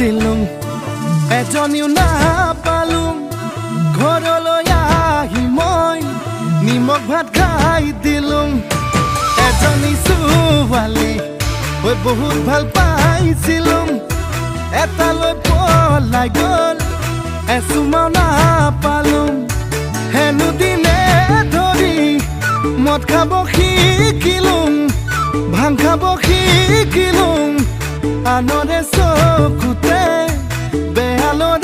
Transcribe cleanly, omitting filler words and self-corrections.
খুজিছিলো এজনীও নাপালো ঘৰলৈ আহি মই নিমখ ভাত খাই দিলো এজনী ছোৱালী হৈ বহুত ভাল পাইছিলো এটালৈ পলাই গ'ল এচুমাও নাপালো হেনো দিনে ধৰি মদ খাব শিকিলো ভাং খাব শিকিলো আনৰে চকুতে বেয়ালৈ